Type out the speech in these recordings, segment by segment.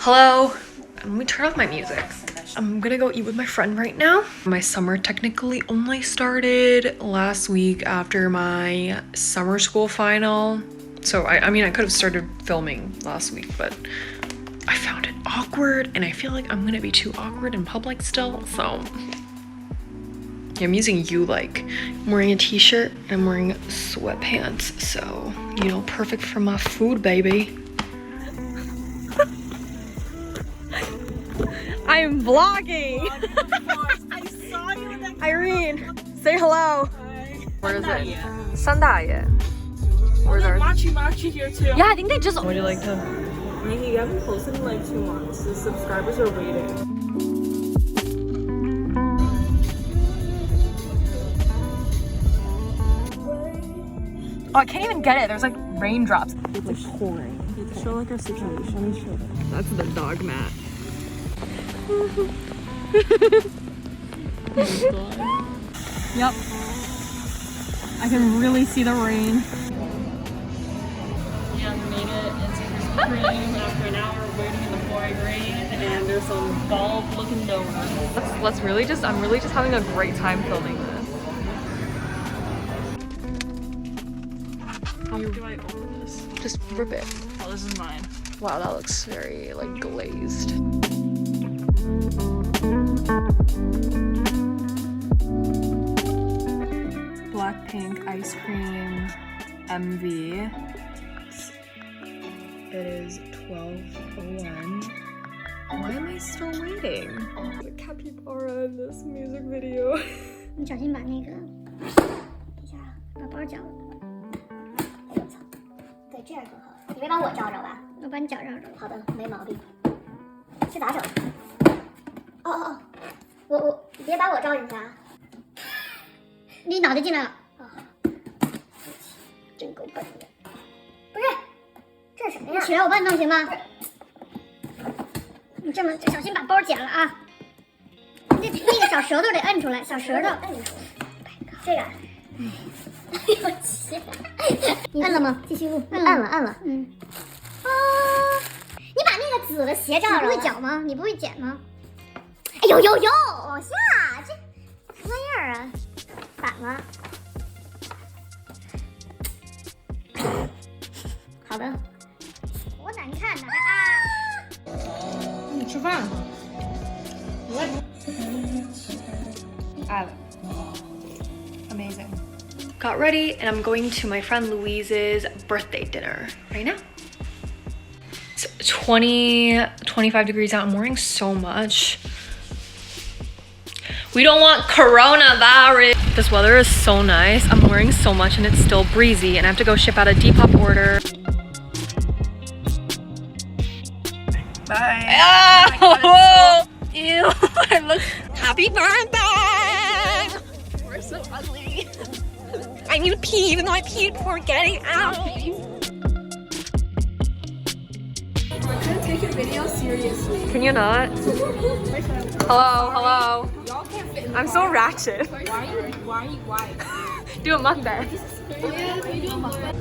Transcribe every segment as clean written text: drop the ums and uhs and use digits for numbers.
Hello. Let me turn off my music. I'm gonna go eat with my friend right now. My summer technically only started last week after my summer school final. So I mean, I could have started filming last week, but I found it awkward and I feel like I'm gonna be too awkward in public still, so. Yeah, I'm using like. I'm wearing a t-shirt and I'm wearing sweatpants, so, you know, perfect for my food, baby. I'm vlogging! I saw you that Irene, say hello. Where is it? Sandaye. Where's our... Machi here too. Yeah, I think they just... What do you like to... Maggie, you haven't posted in like 2 months. The subscribers are waiting. Oh, I can't even get it. There's like raindrops. It's like pouring. You have to show like our situation. That's the dog mat. Yep. I can really see the rain. Yeah, we made it. It's Krispy Kreme after an hour of waiting in the pouring rain, and there's some bulb-looking donuts. Let's really just, I'm really just having a great time filming this. How do I open this? Just rip it. Oh, this is mine. Wow, that looks very like glazed. Blackpink ice cream MV. It is 12:01. Why am I still waiting? The capybara in this music video. 你小心把那个，等一下啊，把包绞了。哎呦我操！对，这样更好。你没把我罩着吧？我把你脚罩着了。好的，没毛病。是咋整？哦哦哦，你别把我罩进去啊！你脑袋进来了。啊、真够笨的。不是，这是什么呀？你起来，我帮你弄行吗？你这么小心把包剪了啊！那个小舌头得摁出来，小舌头摁出来。这个，哎呦我去！你摁了吗？继续录。摁了。嗯。啊！你把那个紫的鞋罩着。你不会绞吗？你不会剪吗？哎呦呦呦！往下，这什么玩意儿啊？反了。好的。多难看呐！啊！你吃饭。I love it. Amazing. Got ready and I'm going to my friend Louise's birthday dinner right now. It's 25 degrees out. I'm wearing so much. We don't want coronavirus. This weather is so nice. I'm wearing so much and it's still breezy and I have to go ship out a Depop order. Bye. Oh, ew, I look happy birthday. We're so ugly. I need to pee even though I peed before getting out. I couldn't take your video seriously. Can you not? Hello. Y'all can't fit in I'm so ratchet. Why? Do a mukbang. Oh yeah, we do a mukbang.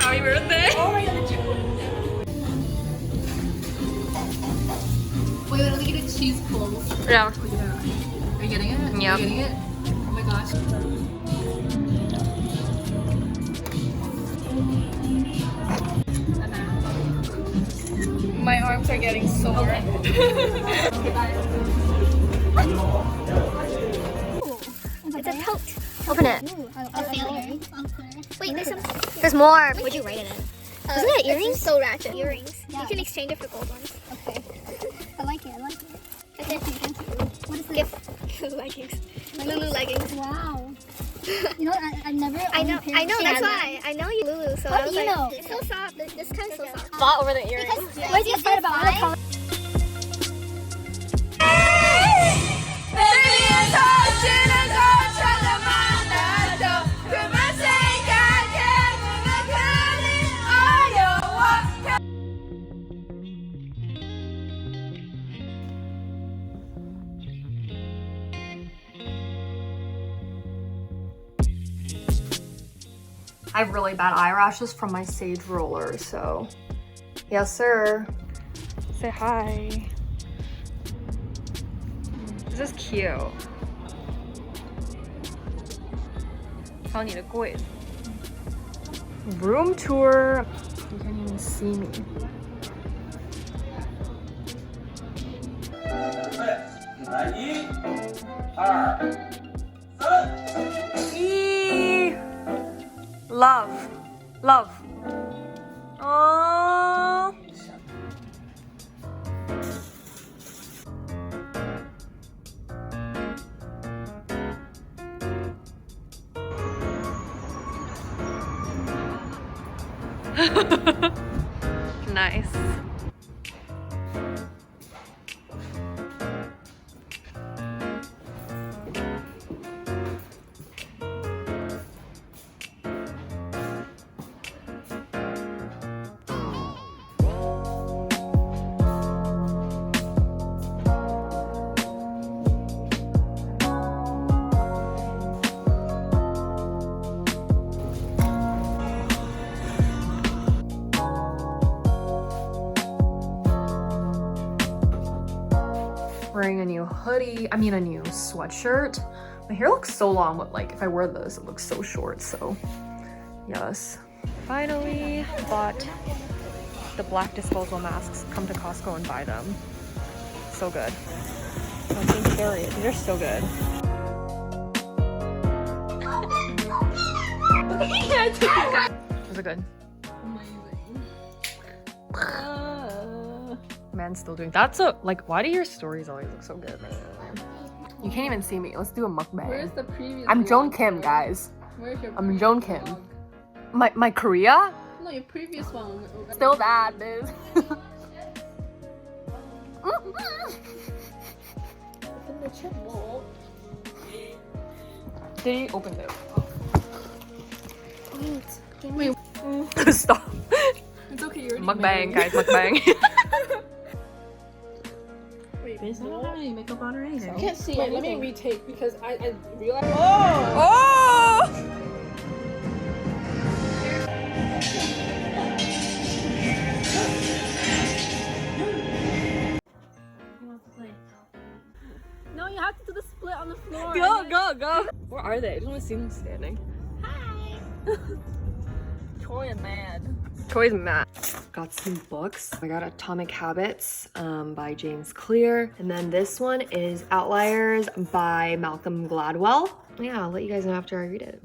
Happy birthday. Oh my god. Wait, let me get a cheese pull. Yeah. Are you getting it? Yeah. Are you getting it? Oh my gosh. My arms are getting sore. It's a tote. Open it. Wait, There's more. what'd you write it in? Isn't it earrings? So ratchet. Earrings. You can exchange it for gold ones. Okay. I like it. That's it. What is this? Gift leggings. Lulu leggings. Wow. You know, I've never. I know. owned a pair of That's shoes. why I know you Lulu. So How I do was you like, know? it's so soft. This kind of so soft. Fought over the earrings. Because where's your fight about other colors? I have really bad eyelashes from my Sage roller, so yes, sir. Say hi. This is cute. 还有你的柜子。Room tour. You can't even see me. 来1、2、3。咦 Love, love. Oh. Nice. Wearing a new hoodie, I mean a new sweatshirt. My hair looks so long, but like if I wear this, it looks so short, so yes. Finally bought the black disposable masks. Come to Costco and buy them. So good. I think carry it. These are so good. Was it good? Man's still doing that's a like why do your stories always look so good, man? You can't even see me. Let's do a mukbang. Where's the previous I'm Joan vlog? Kim, guys. Where's your I'm previous Joan Kim. vlog? My Korea? No, your previous one. Still that, biz. Open the chip bowl. Did he open it? Wait, Stop. it's okay. You're Mukbang, guys, mukbang. Wait, Bitch, I don't have any makeup on or anything. I can't see. Wait, let me retake because I realized. Oh! No, you have to do the split on the floor. Go, go, go. Where are they? I just want to see them standing. Troy and mad. Troy's mad. Got some books. I got Atomic Habits by James Clear. And then this one is Outliers by Malcolm Gladwell. Yeah, I'll let you guys know after I read it.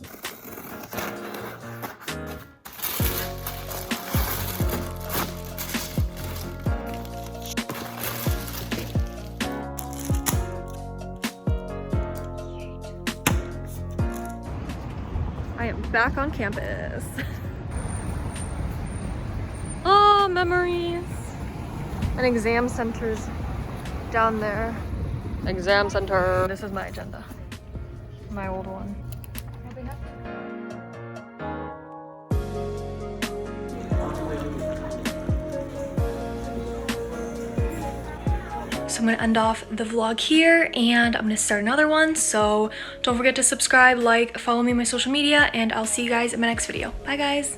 I am back on campus. Oh, memories. And exam centers down there. Exam center. This is my agenda. My old one. So I'm gonna end off the vlog here and I'm gonna start another one. So don't forget to subscribe, like, follow me on my social media, and I'll see you guys in my next video. Bye guys.